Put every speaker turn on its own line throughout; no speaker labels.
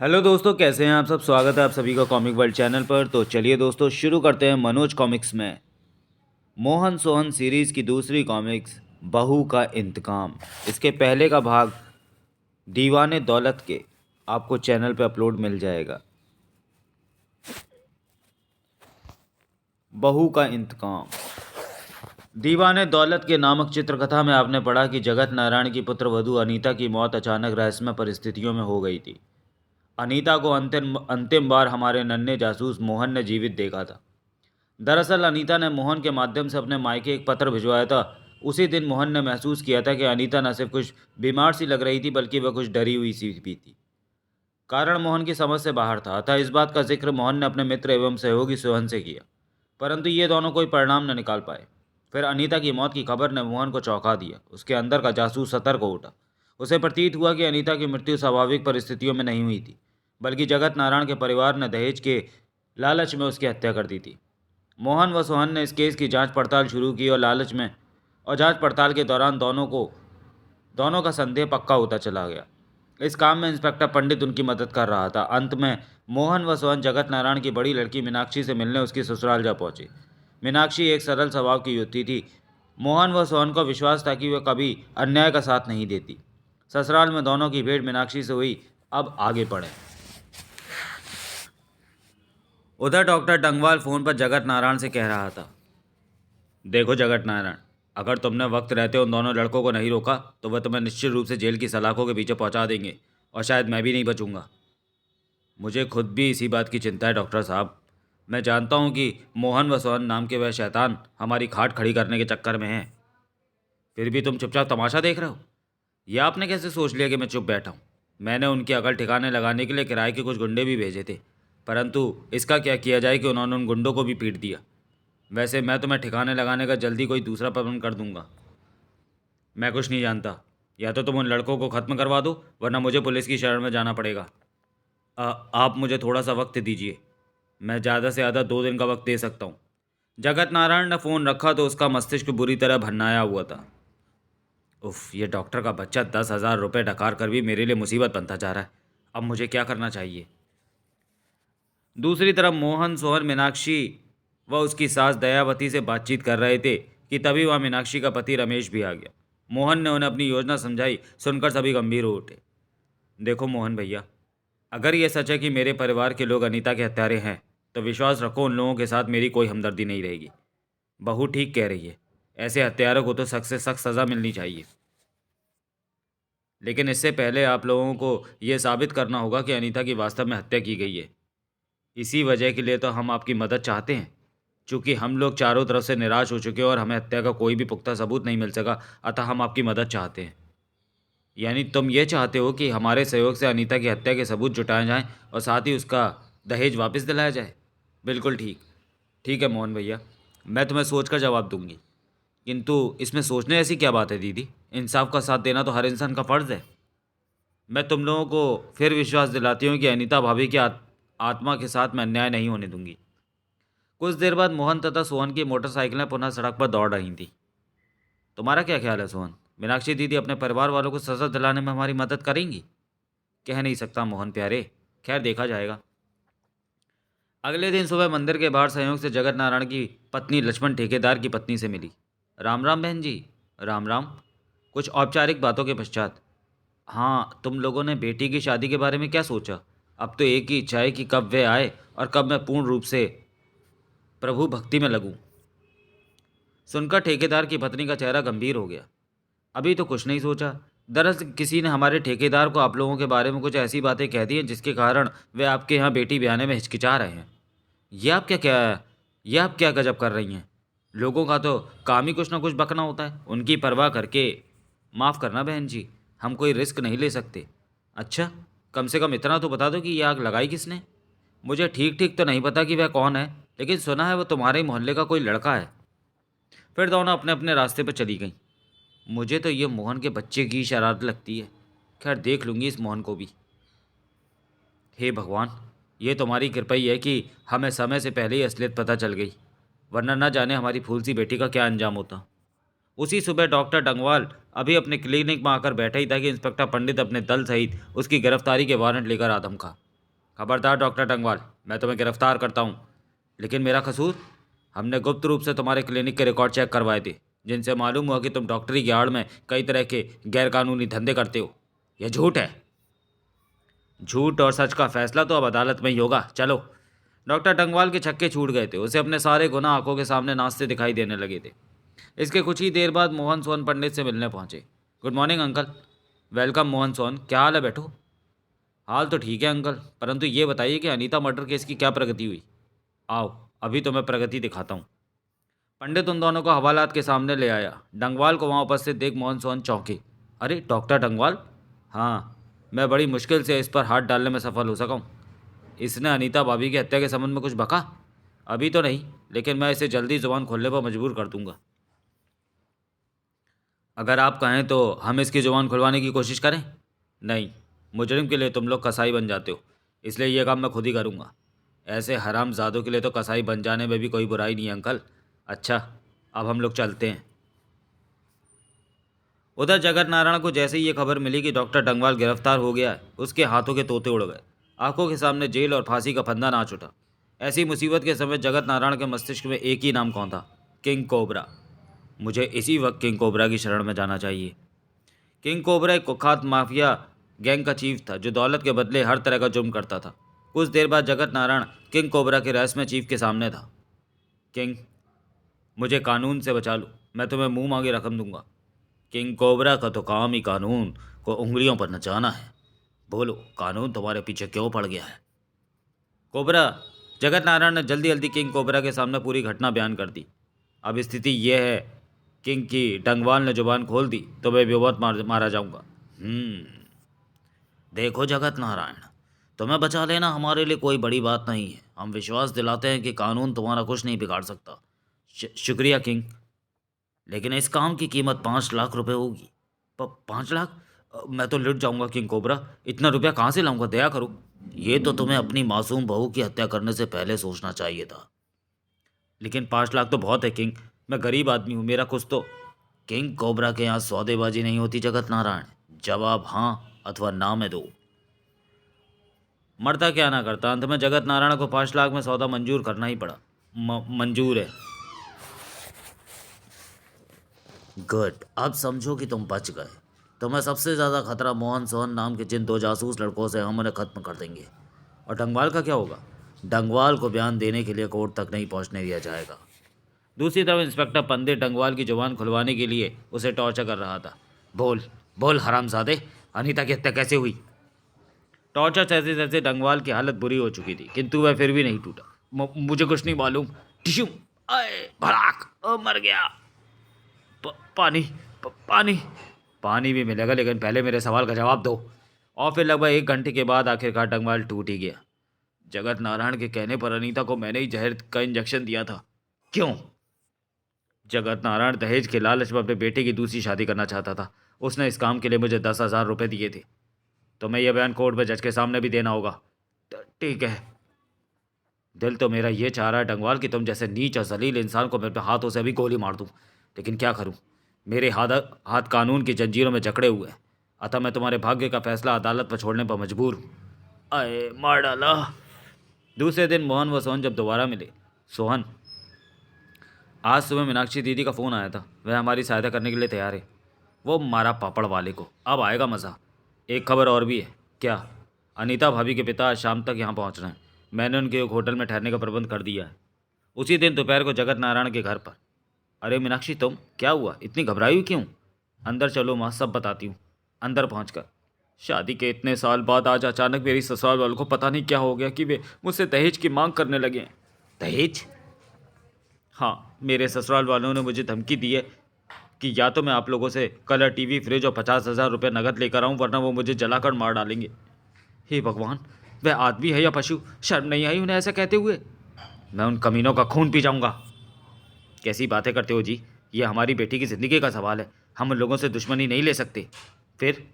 Hello दोस्तों, कैसे हैं आप सब। स्वागत है आप सभी का कॉमिक वर्ल्ड चैनल पर। तो चलिए दोस्तों, शुरू करते हैं मनोज कॉमिक्स में मोहन सोहन सीरीज की दूसरी कॉमिक्स बहू का इंतकाम। इसके पहले का भाग दीवाने दौलत के आपको चैनल पे अपलोड मिल जाएगा। बहू का इंतकाम। दीवाने दौलत के नामक चित्रकथा में आपने पढ़ा कि जगत नारायण की पुत्र वधू अनीता की मौत अचानक रहस्यमय परिस्थितियों में हो गई थी। अनीता को अंतिम अंतिम बार हमारे नन्हे जासूस मोहन ने जीवित देखा था। दरअसल अनीता ने मोहन के माध्यम से अपने मायके एक पत्र भिजवाया था। उसी दिन मोहन ने महसूस किया था कि अनीता न सिर्फ कुछ बीमार सी लग रही थी, बल्कि वह कुछ डरी हुई सी भी थी। कारण मोहन की समझ से बाहर था, अतः इस बात का जिक्र मोहन ने अपने मित्र एवं सहयोगी सोहन से किया, परंतु ये दोनों कोई परिणाम न निकाल पाए। फिर अनीता की मौत की खबर ने मोहन को चौंका दिया। उसके अंदर का जासूस सतर्क हो उठा। उसे प्रतीत हुआ कि अनीता की मृत्यु स्वाभाविक परिस्थितियों में नहीं हुई थी, बल्कि जगत नारायण के परिवार ने दहेज के लालच में उसकी हत्या कर दी थी। मोहन व सोहन ने इस केस की जांच पड़ताल शुरू की और जांच पड़ताल के दौरान दोनों का संदेह पक्का होता चला गया। इस काम में इंस्पेक्टर पंडित उनकी मदद कर रहा था। अंत में मोहन व सोहन जगत नारायण की बड़ी लड़की मीनाक्षी से मिलने उसकी ससुराल जा पहुंचे। मीनाक्षी एक सरल स्वभाव की युवती थी। मोहन व सोहन को विश्वास था कि वह कभी अन्याय का साथ नहीं देती। ससुराल में दोनों की भेंट मीनाक्षी से हुई। अब आगे पढ़ें। उधर डॉक्टर डंगवाल फोन पर जगत नारायण से कह रहा था, देखो जगत नारायण, अगर तुमने वक्त रहते उन दोनों लड़कों को नहीं रोका तो वह तुम्हें निश्चित रूप से जेल की सलाखों के पीछे पहुंचा देंगे, और शायद मैं भी नहीं बचूंगा। मुझे खुद भी इसी बात की चिंता है डॉक्टर साहब। मैं जानता हूं कि मोहन व सोहन नाम के वह शैतान हमारी खाट खड़ी करने के चक्कर में हैं। फिर भी तुम चुपचाप तमाशा देख रहे हो। यह आपने कैसे सोच लिया कि मैं चुप बैठा हूँ। मैंने उनकी अकल ठिकाने लगाने के लिए किराए के कुछ गुंडे भी भेजे थे, परंतु इसका क्या किया जाए कि उन्होंने उन गुंडों को भी पीट दिया। वैसे मैं तुम्हें ठिकाने लगाने का जल्दी कोई दूसरा प्रबंध कर दूंगा। मैं कुछ नहीं जानता। या तो तुम उन लड़कों को ख़त्म करवा दो, वरना मुझे पुलिस की शरण में जाना पड़ेगा। आप मुझे थोड़ा सा वक्त दीजिए। मैं ज़्यादा से ज़्यादा 2 दिन का वक्त दे सकता हूँ। जगत नारायण ने फ़ोन रखा तो उसका मस्तिष्क बुरी तरह भन्नाया हुआ था। उफ, ये डॉक्टर का बच्चा 10,000 रुपये डकार कर भी मेरे लिए मुसीबत बनता जा रहा है। अब मुझे क्या करना चाहिए। दूसरी तरफ मोहन सोहन मीनाक्षी व उसकी सास दयावती से बातचीत कर रहे थे कि तभी वहाँ मीनाक्षी का पति रमेश भी आ गया। मोहन ने उन्हें अपनी योजना समझाई। सुनकर सभी गंभीर हो उठे। देखो मोहन भैया, अगर ये सच है कि मेरे परिवार के लोग अनीता के हत्यारे हैं, तो विश्वास रखो उन लोगों के साथ मेरी कोई हमदर्दी नहीं रहेगी। बहू ठीक कह रही है, ऐसे हत्यारों को तो सख्त से सख्त सज़ा मिलनी चाहिए। लेकिन इससे पहले आप लोगों को यह साबित करना होगा कि अनीता की वास्तव में हत्या की गई है। इसी वजह के लिए तो हम आपकी मदद चाहते हैं। चूँकि हम लोग चारों तरफ से निराश हो चुके हैं और हमें हत्या का कोई भी पुख्ता सबूत नहीं मिल सका, अतः हम आपकी मदद चाहते हैं। यानी तुम ये चाहते हो कि हमारे सहयोग से अनीता की हत्या के सबूत जुटाए जाएं और साथ ही उसका दहेज वापस दिलाया जाए। बिल्कुल ठीक। ठीक है मोहन भैया, मैं तुम्हें सोच कर जवाब दूंगी। किंतु इसमें सोचने ऐसी क्या बात है दीदी। इंसाफ का साथ देना तो हर इंसान का फ़र्ज़ है। मैं तुम लोगों को फिर विश्वास दिलाती हूँ कि अनीता भाभी की आत्मा के साथ मैं अन्याय नहीं होने दूंगी। कुछ देर बाद मोहन तथा सोहन की मोटरसाइकिलें पुनः सड़क पर दौड़ रही थीं। तुम्हारा क्या ख्याल है सोहन, मीनाक्षी दीदी अपने परिवार वालों को सजा दिलाने में हमारी मदद करेंगी? कह नहीं सकता मोहन प्यारे, खैर देखा जाएगा। अगले दिन सुबह मंदिर के बाहर संयोग से जगत नारायण की पत्नी लक्ष्मण ठेकेदार की पत्नी से मिली। राम राम बहन जी। राम राम। कुछ औपचारिक बातों के पश्चात, हाँ, तुम लोगों ने बेटी की शादी के बारे में क्या सोचा? अब तो एक ही इच्छा है कि कब वे आए और कब मैं पूर्ण रूप से प्रभु भक्ति में लगूं। सुनकर ठेकेदार की पत्नी का चेहरा गंभीर हो गया। अभी तो कुछ नहीं सोचा। दरअसल किसी ने हमारे ठेकेदार को आप लोगों के बारे में कुछ ऐसी बातें कह दी हैं जिसके कारण वे आपके यहाँ बेटी ब्याहने में हिचकिचा रहे हैं। ये आप क्या क्या ये आप क्या गजब कर रही हैं। लोगों का तो काम ही कुछ ना कुछ बकना होता है, उनकी परवाह करके। माफ़ करना बहन जी, हम कोई रिस्क नहीं ले सकते। अच्छा, कम से कम इतना तो बता दो कि ये आग लगाई किसने। मुझे ठीक ठीक तो नहीं पता कि वह कौन है, लेकिन सुना है वो तुम्हारे मोहल्ले का कोई लड़का है। फिर दोनों अपने अपने रास्ते पर चली गईं। मुझे तो ये मोहन के बच्चे की शरारत लगती है। खैर देख लूँगी इस मोहन को भी। हे भगवान, ये तुम्हारी कृपा ही है कि हमें समय से पहले ही असलियत पता चल गई, वरना न जाने हमारी फूल सी बेटी का क्या अंजाम होता। उसी सुबह डॉक्टर डंगवाल अभी अपने क्लिनिक में आकर बैठा ही था कि इंस्पेक्टर पंडित अपने दल सहित उसकी गिरफ्तारी के वारंट लेकर आदम खा। खबरदार डॉक्टर टंगवाल, मैं तुम्हें गिरफ्तार करता हूँ। लेकिन मेरा कसूर? हमने गुप्त रूप से तुम्हारे क्लिनिक के रिकॉर्ड चेक करवाए थे, जिनसे मालूम हुआ कि तुम डॉक्टरी की आड़ में कई तरह के गैरकानूनी धंधे करते हो। यह झूठ है। झूठ और सच का फैसला तो अब अदालत में ही होगा। चलो। डॉक्टर टंगवाल के छक्के छूट गए थे। उसे अपने सारे गुनाह आंखों के सामने नाचते दिखाई देने लगे थे। इसके कुछ ही देर बाद मोहन सोहन पंडित से मिलने पहुंचे। Good morning uncle. Welcome Mohan Sohan, क्या हाल है? बैठो। हाल तो ठीक है अंकल, परंतु ये बताइए कि अनीता मर्डर केस की क्या प्रगति हुई? आओ, अभी तो मैं प्रगति दिखाता हूँ। पंडित उन दोनों को हवालात के सामने ले आया। डंगवाल को वहाँ उपस्थित देख मोहन सोहन चौंके। अरे डॉक्टर डंगवाल? हाँ, मैं बड़ी मुश्किल से इस पर हाथ डालने में सफल हो सका हूँ। इसने अनीता भाभी की हत्या के संबंध में कुछ बका? अभी तो नहीं, लेकिन मैं इसे जल्दी जुबान खोलने पर मजबूर कर दूंगा। अगर आप कहें तो हम इसकी जुबान खुलवाने की कोशिश करें? नहीं, मुजरिम के लिए तुम लोग कसाई बन जाते हो, इसलिए यह काम मैं खुद ही करूँगा। ऐसे हरामजादों के लिए तो कसाई बन जाने में भी कोई बुराई नहीं है अंकल। अच्छा, अब हम लोग चलते हैं। उधर जगत नारायण को जैसे ही ये खबर मिली कि डॉक्टर डंगवाल गिरफ्तार हो गया है, उसके हाथों के तोते उड़ गए। आंखों के सामने जेल और फांसी का फंदा नाच उठा। ऐसी मुसीबत के समय जगत नारायण के मस्तिष्क में एक ही नाम कौन था? King cobra. मुझे इसी वक्त किंग कोबरा की शरण में जाना चाहिए। किंग कोबरा एक कुख्यात माफिया गैंग का चीफ था, जो दौलत के बदले हर तरह का जुर्म करता था। कुछ देर बाद जगत नारायण किंग कोबरा के रहस्यमय चीफ के सामने था। किंग, मुझे कानून से बचा लो, मैं तुम्हें मुंह मांगी रकम दूंगा। किंग कोबरा का तो काम ही कानून को उंगलियों पर नचाना है। बोलो, कानून तुम्हारे पीछे क्यों पड़ गया है? कोबरा। जगत नारायण ने जल्दी जल्दी किंग कोबरा के सामने पूरी घटना बयान कर दी। अब स्थिति यह है किंग की, डंगवाल ने जुबान खोल दी तो मैं बेवत मारा जाऊंगा। देखो जगत नारायण, तुम्हें बचा लेना हमारे लिए कोई बड़ी बात नहीं है। हम विश्वास दिलाते हैं कि कानून तुम्हारा कुछ नहीं बिगाड़ सकता। शुक्रिया किंग, लेकिन इस काम की कीमत 5 लाख रुपए होगी। 5 लाख? मैं तो लुट जाऊंगा किंग कोबरा। इतना रुपया कहाँ से लाऊंगा? दया करो। ये तो तुम्हें अपनी मासूम बहू की हत्या करने से पहले सोचना चाहिए था। लेकिन 5 लाख तो बहुत है किंग, मैं गरीब आदमी हूँ, मेरा कुछ तो। किंग कोबरा के यहाँ सौदेबाजी नहीं होती जगत नारायण। जवाब हाँ अथवा ना में दो। मरता क्या ना करता, अंत में जगत नारायण को 5 लाख में सौदा मंजूर करना ही पड़ा। मंजूर है। गुड, अब समझो कि तुम बच गए। तुम्हें सबसे ज़्यादा खतरा मोहन सोहन नाम के जिन 2 जासूस लड़कों से हम उन्हें खत्म कर देंगे। और डंगवाल का क्या होगा? डंगवाल को बयान देने के लिए कोर्ट तक नहीं पहुंचने दिया जाएगा। दूसरी तरफ इंस्पेक्टर पंडित डंगवाल की जुबान खुलवाने के लिए उसे टॉर्चर कर रहा था। बोल बोल हरामजादे, अनीता की हत्या कैसे हुई? टॉर्चर सहते सहते डंगवाल की हालत बुरी हो चुकी थी, किंतु वह फिर भी नहीं टूटा। मुझे कुछ नहीं मालूम। टिश्यू। अरे भड़ाक, मर गया। पानी। पानी। पानी भी मिलेगा, लेकिन पहले मेरे सवाल का जवाब दो। और फिर लगभग 1 घंटे के बाद आखिरकार डंगवाल टूट ही गया। जगत नारायण के कहने पर अनीता को मैंने ही जहर का इंजेक्शन दिया था। क्यों? जगत नारायण दहेज के लालच में अपने बेटे की दूसरी शादी करना चाहता था। उसने इस काम के लिए मुझे 10,000 रुपये दिए थे। तो मैं यह बयान कोर्ट में जज के सामने भी देना होगा। ठीक है। दिल तो मेरा ये चाह रहा है डंगवाल कि तुम जैसे नीच और जलील इंसान को मैं अपने हाथों से अभी गोली मार दूं, लेकिन क्या करूं, मेरे हाथ हाथ कानून की जंजीरों में जकड़े हुए हैं। अतः मैं तुम्हारे भाग्य का फैसला अदालत पर छोड़ने पर मजबूर हूँ। अरे मार डाला। दूसरे दिन मोहन व सोहन जब दोबारा मिले। सोहन, आज सुबह मीनाक्षी दीदी का फ़ोन आया था, वह हमारी सहायता करने के लिए तैयार है। वो मारा पापड़ वाले को, अब आएगा मज़ा। एक खबर और भी है। क्या? अनीता भाभी के पिता आज शाम तक यहाँ पहुँच रहे हैं। मैंने उनके एक होटल में ठहरने का प्रबंध कर दिया है, उसी दिन दोपहर को जगत नारायण के घर पर। अरे मीनाक्षी, तुम क्या हुआ, इतनी घबराई हुई क्यों? अंदर चलो माँ, सब बताती हूँ। अंदर पहुँचकर, शादी के इतने साल बाद आज अचानक मेरी ससुराल वालों को पता नहीं क्या हो गया कि वे मुझसे दहेज की मांग करने लगे हैं। दहेज? हाँ, मेरे ससुराल वालों ने मुझे धमकी दी है कि या तो मैं आप लोगों से कलर टीवी, फ्रिज और 50,000 रुपये नकद लेकर आऊँ, वरना वो मुझे जलाकर मार डालेंगे। हे भगवान, वह आदमी है या पशु? शर्म नहीं आई उन्हें ऐसा कहते हुए? मैं उन कमीनों का खून पी जाऊंगा। कैसी बातें करते हो जी, ये हमारी बेटी की ज़िंदगी का सवाल है, हम उन लोगों से दुश्मनी नहीं ले सकते। फिर?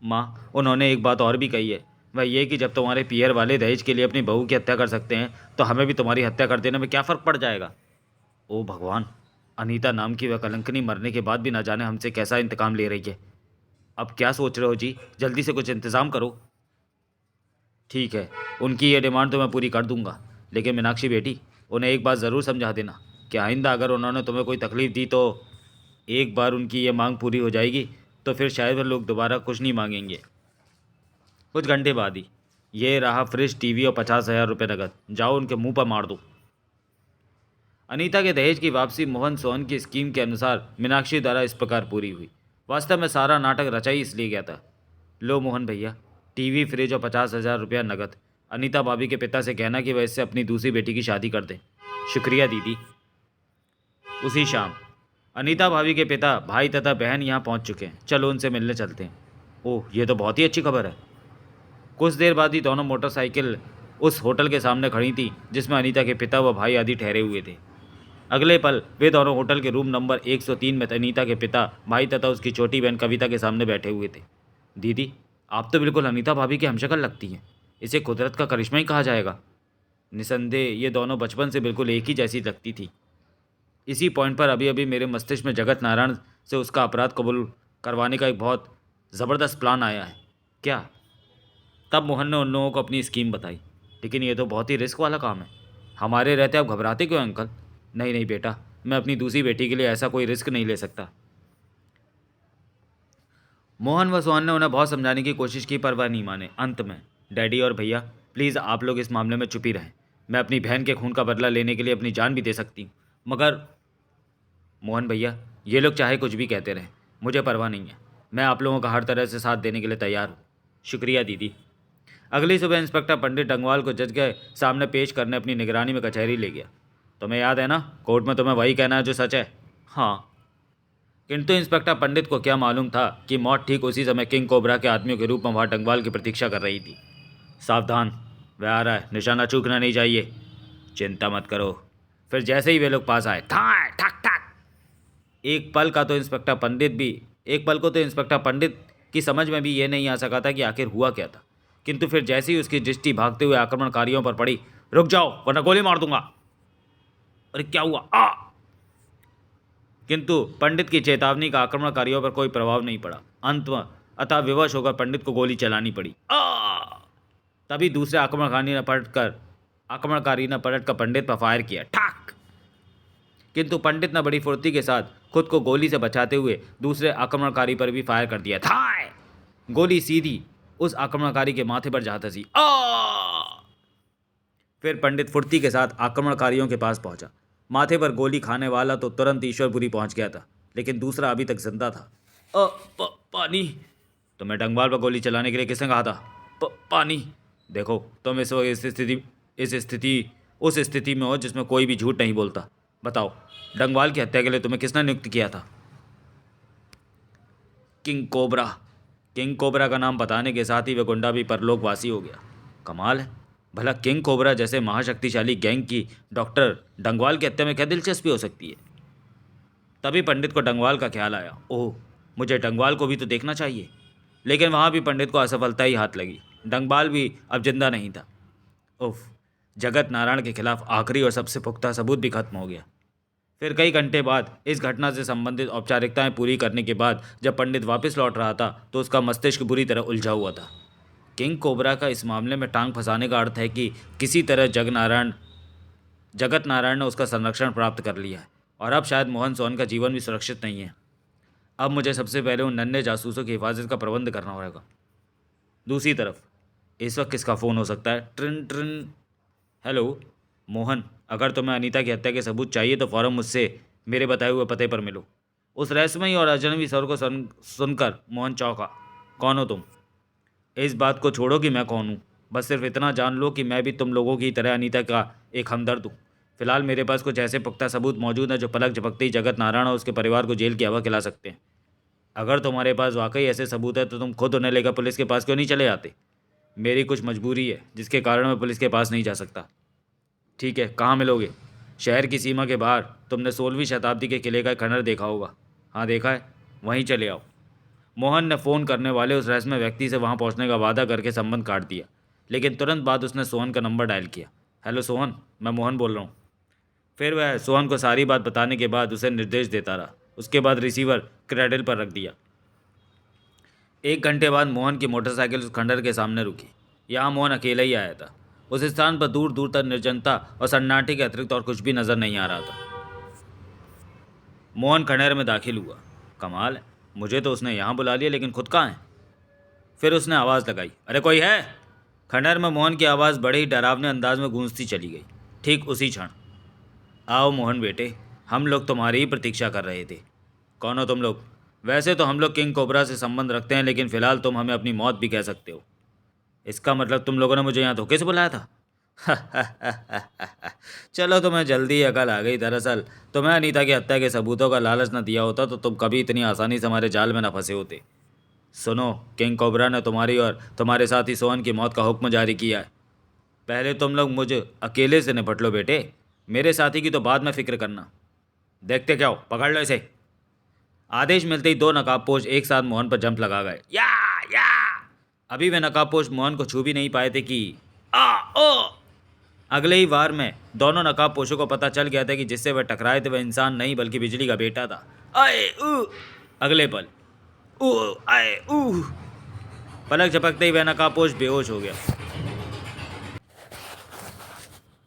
माँ, उन्होंने एक बात और भी कही है, वह ये कि जब तुम्हारे पियर वाले दहेज के लिए अपनी बहू की हत्या कर सकते हैं, तो हमें भी तुम्हारी हत्या कर देने में क्या फ़र्क पड़ जाएगा? ओ भगवान, अनीता नाम की वह कलंकनी मरने के बाद भी न जाने हमसे कैसा इंतकाम ले रही है। अब क्या सोच रहे हो जी, जल्दी से कुछ इंतज़ाम करो। ठीक है, उनकी ये डिमांड तो मैं पूरी कर दूंगा, लेकिन मीनाक्षी बेटी, उन्हें एक बात ज़रूर समझा देना कि आइंदा अगर उन्होंने तुम्हें कोई तकलीफ़ दी तो एक बार उनकी ये मांग पूरी हो जाएगी तो फिर शायद वो लोग दोबारा कुछ नहीं मांगेंगे। कुछ घंटे बाद ही, ये रहा फ्रिज, टीवी और 50,000 रुपये नकद, जाओ उनके मुंह पर मार दो। अनीता के दहेज की वापसी मोहन सोहन की स्कीम के अनुसार मीनाक्षी द्वारा इस प्रकार पूरी हुई। वास्तव में सारा नाटक रचा ही इसलिए गया था। लो मोहन भैया, टीवी, फ्रिज और 50,000 रुपया नकद। अनीता भाभी के पिता से कहना कि वह इससे अपनी दूसरी बेटी की शादी कर दें। शुक्रिया दीदी। उसी शाम अनीता भाभी के पिता, भाई तथा बहन यहाँ पहुँच चुके हैं। चलो उनसे मिलने चलते हैं। ओह, ये तो बहुत ही अच्छी खबर है। कुछ देर बाद ही दोनों मोटरसाइकिल उस होटल के सामने खड़ी थी जिसमें अनीता के पिता व भाई आदि ठहरे हुए थे। अगले पल वे दोनों होटल के रूम नंबर 103 में अनीता के पिता, भाई तथा उसकी छोटी बहन कविता के सामने बैठे हुए थे। दीदी, आप तो बिल्कुल अनीता भाभी की हमशक्ल लगती हैं। इसे कुदरत का करिश्मा ही कहा जाएगा। निसंदेह ये दोनों बचपन से बिल्कुल एक ही जैसी लगती थी। इसी पॉइंट पर अभी अभी मेरे मस्तिष्क में जगत नारायण से उसका अपराध कबूल करवाने का एक बहुत ज़बरदस्त प्लान आया है। क्या? तब मोहन ने उन लोगों को अपनी स्कीम बताई। लेकिन ये तो बहुत ही रिस्क वाला काम है। हमारे रहते आप घबराते क्यों अंकल? नहीं नहीं बेटा, मैं अपनी दूसरी बेटी के लिए ऐसा कोई रिस्क नहीं ले सकता। मोहन व सोहन ने उन्हें बहुत समझाने की कोशिश की पर वह नहीं माने। अंत में, डैडी और भैया, प्लीज़ आप लोग इस मामले में चुप ही रहें। मैं अपनी बहन के खून का बदला लेने के लिए अपनी जान भी दे सकती हूँ, मगर मोहन भैया, ये लोग चाहे कुछ भी कहते रहें, मुझे परवाह नहीं है। मैं आप लोगों का हर तरह से साथ देने के लिए तैयार हूँ। शुक्रिया दीदी। अगली सुबह इंस्पेक्टर पंडित डंगवाल को जज के सामने पेश करने अपनी निगरानी में कचहरी ले गया। तुम्हें याद है ना, कोर्ट में तुम्हें वही कहना है जो सच है। हाँ, किंतु इंस्पेक्टर पंडित को क्या मालूम था कि मौत ठीक उसी समय किंग कोबरा के आदमियों के रूप में वहाँ डंगवाल की प्रतीक्षा कर रही थी। सावधान, वह आ रहा है, निशाना चूकना नहीं चाहिए। चिंता मत करो। फिर जैसे ही वे लोग पास आए, ठाक ठाक ठाक, एक पल को तो इंस्पेक्टर पंडित की समझ में भी ये नहीं आ सका था कि आखिर हुआ क्या था। किंतु फिर जैसे ही उसकी दृष्टि भागते हुए आक्रमणकारियों पर पड़ी, रुक जाओ वरना गोली मार दूंगा। अरे क्या हुआ? किंतु पंडित की चेतावनी का आक्रमणकारियों पर कोई प्रभाव नहीं पड़ा। अंत में अतः विवश होकर पंडित को गोली चलानी पड़ी। तभी दूसरे आक्रमणकारी ने पलटकर पंडित पर फायर किया। ठाक! किंतु पंडित ने बड़ी फुर्ती के साथ खुद को गोली से बचाते हुए दूसरे आक्रमणकारी पर भी फायर कर दिया था। गोली सीधी उस आक्रमणकारी के माथे पर जा धंसी। फिर पंडित फुर्ती के साथ आक्रमणकारियों के पास पहुंचा। माथे पर गोली खाने वाला तो तुरंत ईश्वरपुरी पहुंच गया था, लेकिन दूसरा अभी तक जिंदा था। पानी। तुम्हें डंगवाल पर गोली चलाने के लिए किसने कहा था? पानी। देखो, तुम इस वक्त उस स्थिति में हो जिसमें कोई भी झूठ नहीं बोलता। बताओ, डंगवाल की हत्या के लिए तुम्हें किसने नियुक्त किया था? King cobra. किंग कोबरा का नाम बताने के साथ ही वह गुंडा भी परलोकवासी हो गया। कमाल है, भला किंग कोबरा जैसे महाशक्तिशाली गैंग की डॉक्टर डंगवाल की हत्या में क्या दिलचस्पी हो सकती है? तभी पंडित को डंगवाल का ख्याल आया। ओह, मुझे डंगवाल को भी तो देखना चाहिए। लेकिन वहाँ भी पंडित को असफलता ही हाथ लगी। डंगवाल भी अब जिंदा नहीं था। उफ, जगत नारायण के खिलाफ आखिरी और सबसे पुख्ता सबूत भी खत्म हो गया। फिर कई घंटे बाद इस घटना से संबंधित औपचारिकताएं पूरी करने के बाद जब पंडित वापस लौट रहा था तो उसका मस्तिष्क बुरी तरह उलझा हुआ था। किंग कोबरा का इस मामले में टांग फंसाने का अर्थ है कि किसी तरह जगत नारायण ने उसका संरक्षण प्राप्त कर लिया है और अब शायद मोहन सोहन का जीवन भी सुरक्षित नहीं है। अब मुझे सबसे पहले उन नन्हे जासूसों की हिफाजत का प्रबंध करना होगा। दूसरी तरफ इस वक्त किसका फ़ोन हो सकता है? ट्रिन ट्रिन। हेलो मोहन, अगर तुम्हें अनीता की हत्या के सबूत चाहिए तो फ़ौरन मुझसे मेरे बताए हुए पते पर मिलो। उस रहस्यमयी और अजनबी स्वर को सुनकर मोहन चौंका। कौन हो तुम? इस बात को छोड़ो कि मैं कौन हूँ, बस सिर्फ इतना जान लो कि मैं भी तुम लोगों की तरह अनीता का एक हमदर्द हूँ। फिलहाल मेरे पास कुछ ऐसे पुख्ता सबूत मौजूद हैं जो पलक झपकते ही जगत नारायण और उसके परिवार को जेल की हवा खिला सकते हैं। अगर तुम्हारे पास वाकई ऐसे सबूत है तो तुम खुद उन्हें लेकर पुलिस के पास क्यों नहीं चले आते? मेरी कुछ मजबूरी है जिसके कारण मैं पुलिस के पास नहीं जा सकता। ठीक है, कहाँ मिलोगे? शहर की सीमा के बाहर। तुमने 16वीं शताब्दी के किले का खंडर देखा होगा। हाँ देखा है, वहीं चले आओ। मोहन ने फ़ोन करने वाले उस रहस्यमय व्यक्ति से वहां पहुंचने का वादा करके संबंध काट दिया, लेकिन तुरंत बाद उसने सोहन का नंबर डायल किया। हेलो सोहन, मैं मोहन बोल रहा हूँ। फिर वह सोहन को सारी बात बताने के बाद उसे निर्देश देता रहा। उसके बाद रिसीवर क्रेडल पर रख दिया। 1 घंटे बाद मोहन की मोटरसाइकिल उस खंडर के सामने रुकी। यहाँ मोहन अकेला ही आया था। उस स्थान पर दूर दूर तक निर्जनता और सन्नाटे के अतिरिक्त और कुछ भी नजर नहीं आ रहा था। मोहन खंडहर में दाखिल हुआ। कमाल है, मुझे तो उसने यहाँ बुला लिया, लेकिन खुद कहाँ है? फिर उसने आवाज़ लगाई, अरे कोई है? खंडहर में मोहन की आवाज़ बड़े ही डरावने अंदाज में गूंजती चली गई। ठीक उसी क्षण, आओ मोहन बेटे, हम लोग तुम्हारी ही प्रतीक्षा कर रहे थे। कौन हो तुम लोग? वैसे तो हम लोग किंग कोबरा से संबंध रखते हैं, लेकिन फिलहाल तुम हमें अपनी मौत भी कह सकते हो। इसका मतलब तुम लोगों ने मुझे यहाँ धोखे से बुलाया था? चलो, तुम्हें जल्दी ही अकल आ गई। दरअसल तुम्हें अनीता की हत्या के सबूतों का लालच न दिया होता तो तुम कभी इतनी आसानी से हमारे जाल में न फंसे होते। सुनो, किंग कोबरा ने तुम्हारी और तुम्हारे साथी सोहन की मौत का हुक्म जारी किया है। पहले तुम लोग मुझे अकेले से निपट लो बेटे, मेरे साथी की तो बाद में फिक्र करना। देखते क्या हो, पकड़ लो इसे। आदेश मिलते ही दो नकाबपोश एक साथ मोहन पर जंप लगा गए। या अभी वे नकाबपोश मोहन को छू भी नहीं पाए थे कि ओ अगले ही वार में दोनों नकाबपोशों को पता चल गया था कि जिससे वह टकराए थे वह इंसान नहीं बल्कि बिजली का बेटा था। आए अगले पल आए पलक झपकते ही वह नकाबपोश बेहोश हो गया।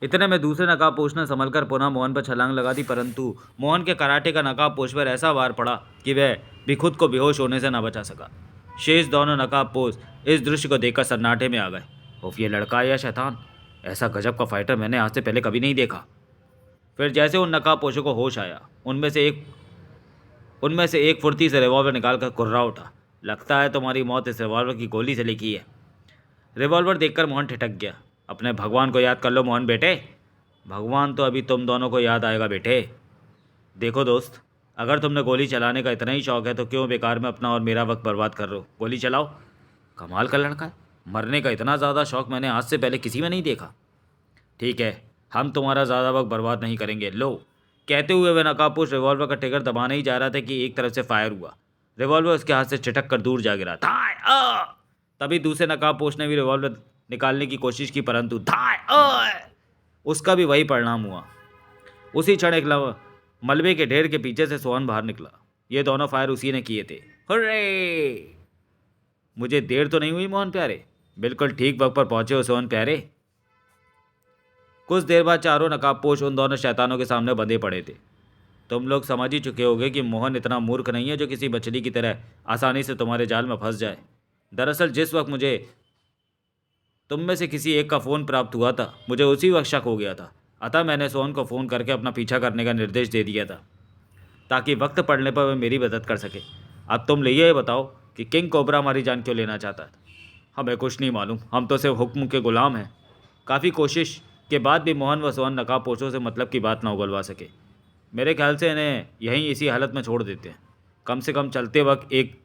इतने में दूसरे नकाबपोश ने संभलकर पुनः मोहन पर छलांग लगा दी, परंतु मोहन के कराटे का नकाबपोश पर ऐसा वार पड़ा कि वह भी खुद को बेहोश होने से न बचा सका। शेष दोनों नकाबपोश इस दृश्य को देखकर सन्नाटे में आ गए। उफ, ये लड़का या शैतान, ऐसा गजब का फाइटर मैंने आज से पहले कभी नहीं देखा। फिर जैसे उन नकाबपोशों को होश आया, उनमें से एक फुर्ती से रिवॉल्वर निकालकर कुर्रा उठा। लगता है तुम्हारी मौत इस रिवॉल्वर की गोली से लिखी है। रिवॉल्वर देखकर मोहन ठिठक गया। अपने भगवान को याद कर लो मोहन बेटे। भगवान तो अभी तुम दोनों को याद आएगा बेटे। देखो दोस्त, अगर तुमने गोली चलाने का इतना ही शौक है तो क्यों बेकार में अपना और मेरा वक्त बर्बाद कर रहे हो? गोली चलाओ। कमाल का लड़का है, मरने का इतना ज़्यादा शौक मैंने आज से पहले किसी में नहीं देखा। ठीक है, हम तुम्हारा ज़्यादा वक्त बर्बाद नहीं करेंगे। लो, कहते हुए वह नकाबपोश रिवॉल्वर का ट्रिगर दबाने ही जा रहा था कि एक तरफ से फायर हुआ। रिवॉल्वर उसके हाथ से छिटक कर दूर जा गिरा। तभी दूसरे नकाबपोश ने भी रिवॉल्वर निकालने की कोशिश की, परंतु उसका भी वही परिणाम हुआ। उसी क्षण एक मलबे के ढेर के पीछे से सोहन बाहर निकला। ये दोनों फायर उसी ने किए थे। हुर्रे! मुझे देर तो नहीं हुई मोहन प्यारे? बिल्कुल ठीक वक्त पर पहुंचे हो सोहन प्यारे। कुछ देर बाद चारों नकाबपोश उन दोनों शैतानों के सामने बंधे पड़े थे। तुम लोग समझ ही चुके होगे कि मोहन इतना मूर्ख नहीं है जो किसी मछली की तरह आसानी से तुम्हारे जाल में फंस जाए। दरअसल जिस वक्त मुझे तुम में से किसी एक का फ़ोन प्राप्त हुआ था, मुझे उसी वक्त शक हो गया था। अतः मैंने सोहन को फ़ोन करके अपना पीछा करने का निर्देश दे दिया था, ताकि वक्त पड़ने पर वह मेरी मदद कर सके। अब तुम ये बताओ कि किंग कोबरा हमारी जान क्यों लेना चाहता है? हमें कुछ नहीं मालूम, हम तो सिर्फ हुक्म के गुलाम हैं। काफ़ी कोशिश के बाद भी मोहन व सोहन नकाबपोशों से मतलब की बात ना उगलवा सके। मेरे ख्याल से इन्हें यहीं इसी हालत में छोड़ देते हैं। कम से कम चलते वक्त एक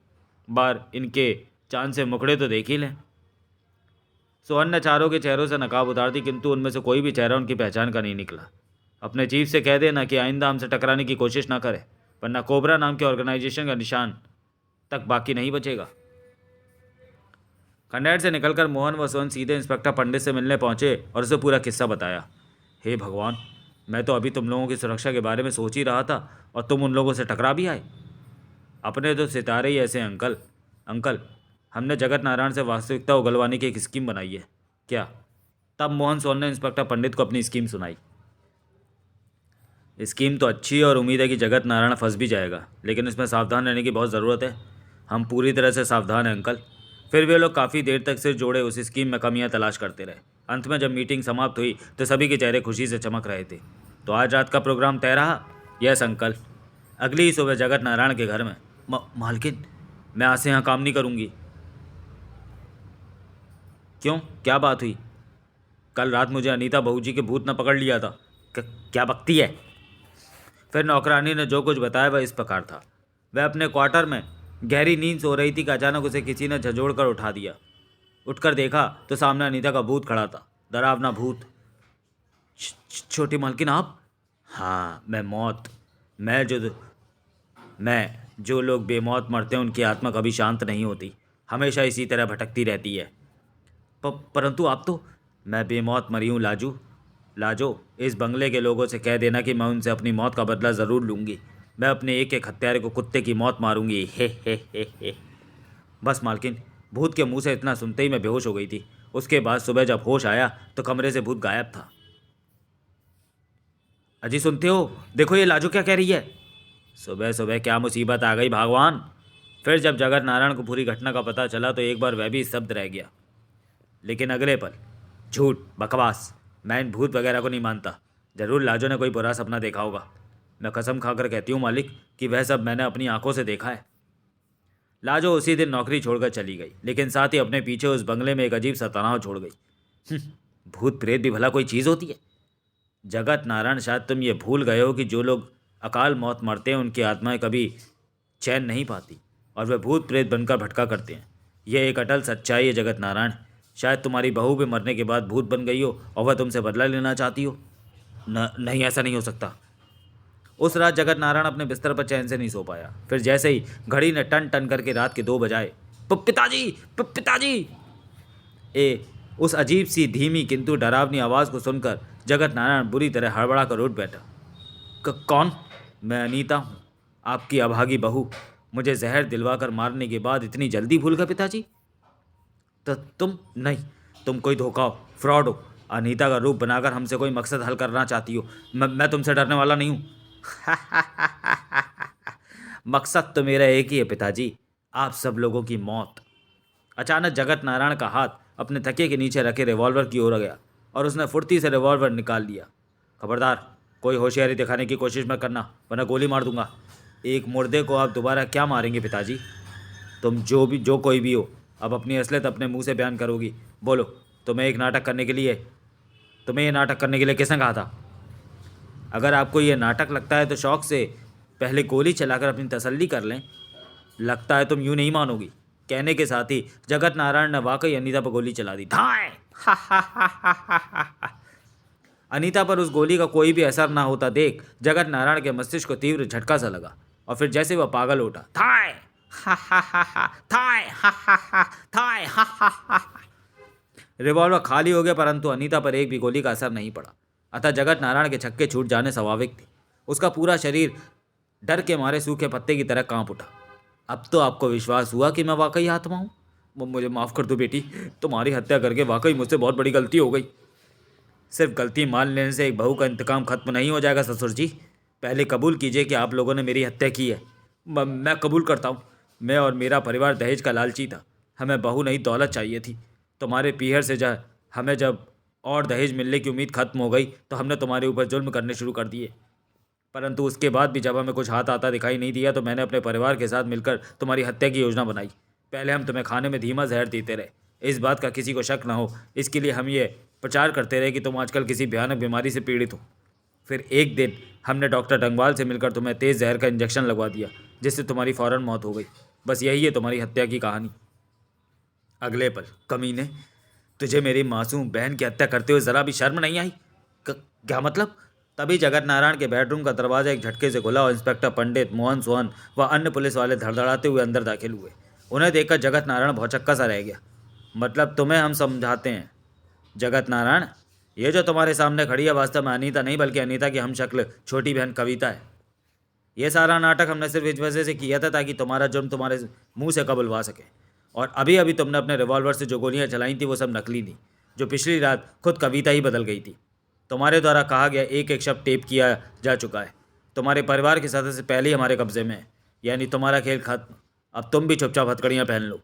बार इनके चांद से मुखड़े तो देख ही लें। सोहन ने चारों के चेहरों से नकाब उतार दी, किंतु उनमें से कोई भी चेहरा उनकी पहचान का नहीं निकला। अपने चीफ से कह देना कि आइंदा हमसे टकराने की कोशिश ना करे, वरना कोबरा नाम के ऑर्गेनाइजेशन का निशान तक बाकी नहीं बचेगा। खंडहर से निकलकर मोहन व सोहन सीधे इंस्पेक्टर पंडित से मिलने पहुंचे और उसे पूरा किस्सा बताया। हे भगवान, मैं तो अभी तुम लोगों की सुरक्षा के बारे में सोच ही रहा था और तुम उन लोगों से टकरा भी आए। अपने तो सितारे ही ऐसे हैं अंकल, हमने जगत नारायण से वास्तविकता उगलवाने की एक स्कीम बनाई है। क्या? तब मोहन सोहन ने इंस्पेक्टर पंडित को अपनी स्कीम सुनाई। स्कीम तो अच्छी है और उम्मीद है कि जगत नारायण फंस भी जाएगा, लेकिन इसमें सावधान रहने की बहुत ज़रूरत है। हम पूरी तरह से सावधान हैं अंकल। फिर वे लोग काफ़ी देर तक सिर जोड़े उस स्कीम में कमियां तलाश करते रहे। अंत में जब मीटिंग समाप्त हुई तो सभी के चेहरे खुशी से चमक रहे थे। तो आज रात का प्रोग्राम तय रहा? यस अंकल, अगली ही सुबह जगत नारायण के घर में। मालकिन, मैं आज से यहाँ काम नहीं करूँगी। क्यों, क्या बात हुई? कल रात मुझे अनीता बहू जी के भूत ने पकड़ लिया था। क्या बकती है? फिर नौकरानी ने जो कुछ बताया वह इस प्रकार था। वह अपने क्वार्टर में गहरी नींद सो रही थी कि अचानक उसे किसी ने झंझोड़ कर उठा दिया। उठकर देखा तो सामने अनीता का भूत खड़ा था, डरावना भूत। छोटी मालकिन आप? हाँ, मैं मौत। मैं जो लोग बेमौत मरते हैं उनकी आत्मा कभी शांत नहीं होती, हमेशा इसी तरह भटकती रहती है। परंतु आप तो। मैं बेमौत मरी हूँ लाजो, इस बंगले के लोगों से कह देना कि मैं उनसे अपनी मौत का बदला ज़रूर लूँगी। मैं अपने एक एक हत्यारे को कुत्ते की मौत मारूंगी। हे। बस मालकिन, भूत के मुंह से इतना सुनते ही मैं बेहोश हो गई थी। उसके बाद सुबह जब होश आया तो कमरे से भूत गायब था। अजी सुनते हो, देखो ये लाजो क्या कह रही है। सुबह सुबह क्या मुसीबत आ गई भगवान। फिर जब जगत नारायण को पूरी घटना का पता चला तो एक बार वह भी स्तब्ध रह गया। लेकिन अगले पल, झूठ, बकवास, मैं इन भूत वगैरह को नहीं मानता। जरूर लाजो ने कोई बुरा सपना देखा होगा। मैं कसम खाकर कहती हूँ मालिक कि वह सब मैंने अपनी आंखों से देखा है। लाजो उसी दिन नौकरी छोड़कर चली गई, लेकिन साथ ही अपने पीछे उस बंगले में एक अजीब सा तनाव छोड़ गई। भूत प्रेत भी भला कोई चीज़ होती है? जगत नारायण, शायद तुम ये भूल गए हो कि जो लोग अकाल मौत मरते हैं उनकी आत्माएं कभी चैन नहीं पाती और वे भूत प्रेत बनकर भटका करते हैं। यह एक अटल सच्चाई है जगत नारायण। शायद तुम्हारी बहू भी मरने के बाद भूत बन गई हो और वह तुमसे बदला लेना चाहती हो। नहीं, ऐसा नहीं हो सकता। उस रात जगत नारायण अपने बिस्तर पर चैन से नहीं सो पाया। फिर जैसे ही घड़ी ने टन टन करके रात के 2 बजाए, पिताजी, पिताजी, उस अजीब सी धीमी किंतु डरावनी आवाज़ को सुनकर जगत नारायण बुरी तरह हड़बड़ा कर उठ बैठा। कौन? मैं अनीता हूँ, आपकी अभागी बहू। मुझे जहर दिलवा कर मारने के बाद इतनी जल्दी भूल गए पिताजी? तो तुम नहीं, तुम कोई धोखा हो, फ्रॉड हो। अनीता का रूप बनाकर हमसे कोई मकसद हल करना चाहती हो। मैं तुमसे डरने वाला नहीं हूँ। मकसद तो मेरा एक ही है पिताजी, आप सब लोगों की मौत। अचानक जगत नारायण का हाथ अपने तकिए के नीचे रखे रिवॉल्वर की ओर गया और उसने फुर्ती से रिवॉल्वर निकाल लिया। खबरदार, कोई होशियारी दिखाने की कोशिश मत करना, वरना गोली मार दूंगा। एक मुर्दे को आप दोबारा क्या मारेंगे पिताजी? तुम जो कोई भी हो, अब अपनी असलियत अपने मुंह से बयान करोगी। बोलो, तुम्हें ये नाटक करने के लिए किसने कहा था? अगर आपको ये नाटक लगता है तो शौक से पहले गोली चलाकर अपनी तसल्ली कर लें। लगता है तुम यूं नहीं मानोगी। कहने के साथ ही जगत नारायण ने वाकई अनीता पर गोली चला दी। धाए! अनीता पर उस गोली का कोई भी असर ना होता देख जगत नारायण के मस्तिष्क को तीव्र झटका सा लगा और फिर जैसे वह पागल उठा, थाए! थाए! थाए! रिवॉल्वर खाली हो गया, परंतु अनीता पर एक भी गोली का असर नहीं पड़ा। अतः जगत नारायण के छक्के छूट जाने स्वाभाविक थे। उसका पूरा शरीर डर के मारे सूखे पत्ते की तरह कांप उठा। अब तो आपको विश्वास हुआ कि मैं वाकई आत्मा हूँ। मुझे माफ़ कर दो बेटी, तुम्हारी हत्या करके वाकई मुझसे बहुत बड़ी गलती हो गई। सिर्फ गलती मान लेने से एक बहू का इंतकाम खत्म नहीं हो जाएगा ससुर जी। पहले कबूल कीजिए कि आप लोगों ने मेरी हत्या की है। मैं कबूल करता हूँ। मैं और मेरा परिवार दहेज का लालची था। हमें बहू नहीं दौलत चाहिए थी। तुम्हारे पीहर से हमें जब और दहेज मिलने की उम्मीद खत्म हो गई तो हमने तुम्हारे ऊपर जुल्म करने शुरू कर दिए। परंतु उसके बाद भी जब हमें कुछ हाथ आता दिखाई नहीं दिया तो मैंने अपने परिवार के साथ मिलकर तुम्हारी हत्या की योजना बनाई। पहले हम तुम्हें खाने में धीमा जहर देते रहे, इस बात का किसी को शक ना हो, इसके लिए हम ये प्रचार करते रहे कि तुम आजकल किसी भयानक बीमारी से पीड़ित हो। फिर एक दिन हमने डॉक्टर डंगवाल से मिलकर तुम्हें तेज़ जहर का इंजेक्शन लगवा दिया, जिससे तुम्हारी फ़ौरन मौत हो गई। बस यही है तुम्हारी हत्या की कहानी। अगले पल, कमीने, तुझे मेरी मासूम बहन की हत्या करते हुए ज़रा भी शर्म नहीं आई? क्या मतलब? तभी जगत नारायण के बेडरूम का दरवाजा एक झटके से खुला और इंस्पेक्टर पंडित, मोहन सोहन व अन्य पुलिस वाले धड़धड़ाते हुए अंदर दाखिल हुए। उन्हें देखकर जगत नारायण भौचक्का सा रह गया। मतलब तुम्हें हम समझाते हैं जगत नारायण, ये जो तुम्हारे सामने खड़ी है वास्तव में अनीता नहीं बल्कि अनीता की हमशक्ल छोटी बहन कविता है। ये सारा नाटक हमने सिर्फ इस वजह से किया था ताकि तुम्हारा जुर्म तुम्हारे मुंह से कबुलवा सके। और अभी अभी तुमने अपने रिवॉल्वर से जो गोलियां चलाई थी वो सब नकली थी, जो पिछली रात खुद कविता ही बदल गई थी। तुम्हारे द्वारा कहा गया एक एक शब्द टेप किया जा चुका है। तुम्हारे परिवार के सदस्य पहले ही हमारे कब्जे में है, यानी तुम्हारा खेल खत्म। अब तुम भी चुपचाप हथकड़ियाँ पहन लो।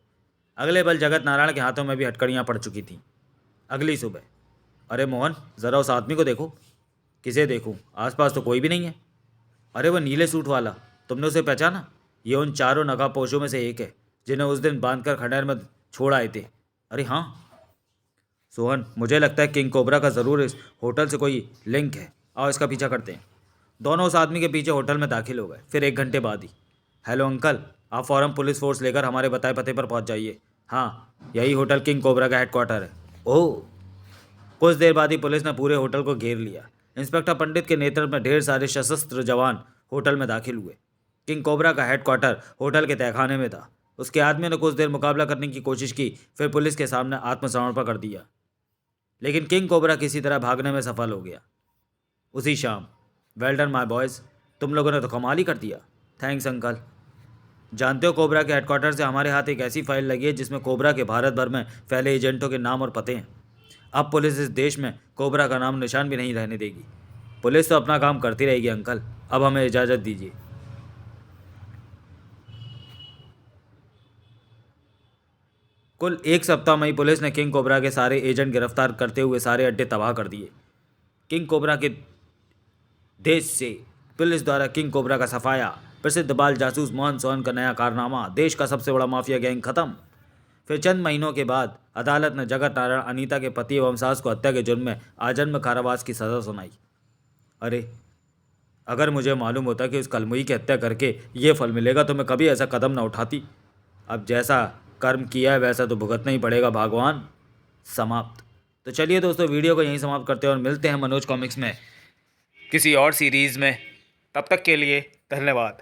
अगले पल जगत नारायण के हाथों में भी हथकड़ियाँ पड़ चुकी थीं। अगली सुबह, अरे मोहन, ज़रा उस आदमी को देखो। किसे देखूं? आसपास तो कोई भी नहीं है। अरे वह नीले सूट वाला, तुमने उसे पहचाना? ये उन चारों नकाबपोशों में से एक है जिन्हें उस दिन बांधकर खंडहर में छोड़ आए थे। अरे हाँ सोहन, मुझे लगता है किंग कोबरा का ज़रूर इस होटल से कोई लिंक है। आओ इसका पीछा करते हैं। दोनों उस आदमी के पीछे होटल में दाखिल हो गए। फिर 1 घंटे बाद ही, हेलो अंकल, आप फ़ौरन पुलिस फोर्स लेकर हमारे बताए पते पर पहुंच जाइए। हाँ, यही होटल किंग कोबरा का हेडक्वार्टर है। ओह। कुछ देर बाद ही पुलिस ने पूरे होटल को घेर लिया। इंस्पेक्टर पंडित के नेतृत्व में ढेर सारे सशस्त्र जवान होटल में दाखिल हुए। किंग कोबरा का हेडक्वार्टर होटल के तहखाने में था। उसके आदमियों ने कुछ देर मुकाबला करने की कोशिश की, फिर पुलिस के सामने आत्मसमर्पण कर दिया। लेकिन किंग कोबरा किसी तरह भागने में सफल हो गया। उसी शाम, वेल डन माय बॉयज़, तुम लोगों ने तो कमाल ही कर दिया। Thanks uncle. जानते हो कोबरा के हेडक्वार्टर से हमारे हाथ एक ऐसी फाइल लगी है जिसमें कोबरा के भारत भर में फैले एजेंटों के नाम और पते हैं। अब पुलिस इस देश में कोबरा का नाम निशान भी नहीं रहने देगी। पुलिस तो अपना काम करती रहेगी अंकल, अब हमें इजाज़त दीजिए। कुल एक सप्ताह में ही पुलिस ने किंग कोबरा के सारे एजेंट गिरफ्तार करते हुए सारे अड्डे तबाह कर दिए। किंग कोबरा के देश से पुलिस द्वारा किंग कोबरा का सफाया, प्रसिद्ध बाल जासूस मोहन सोहन का नया कारनामा, देश का सबसे बड़ा माफिया गैंग खत्म। फिर चंद महीनों के बाद अदालत ने जगत नारायण अनीता के पति एवं सास को हत्या के जुर्म में आजन्म कारावास की सजा सुनाई। अरे, अगर मुझे मालूम होता कि उस कलमुई की हत्या करके ये फल मिलेगा तो मैं कभी ऐसा कदम ना उठाती। अब जैसा कर्म किया है वैसा तो भुगतना ही पड़ेगा भगवान। समाप्त। तो चलिए दोस्तों, वीडियो को यहीं समाप्त करते हैं और मिलते हैं मनोज कॉमिक्स में किसी और सीरीज़ में। तब तक के लिए धन्यवाद।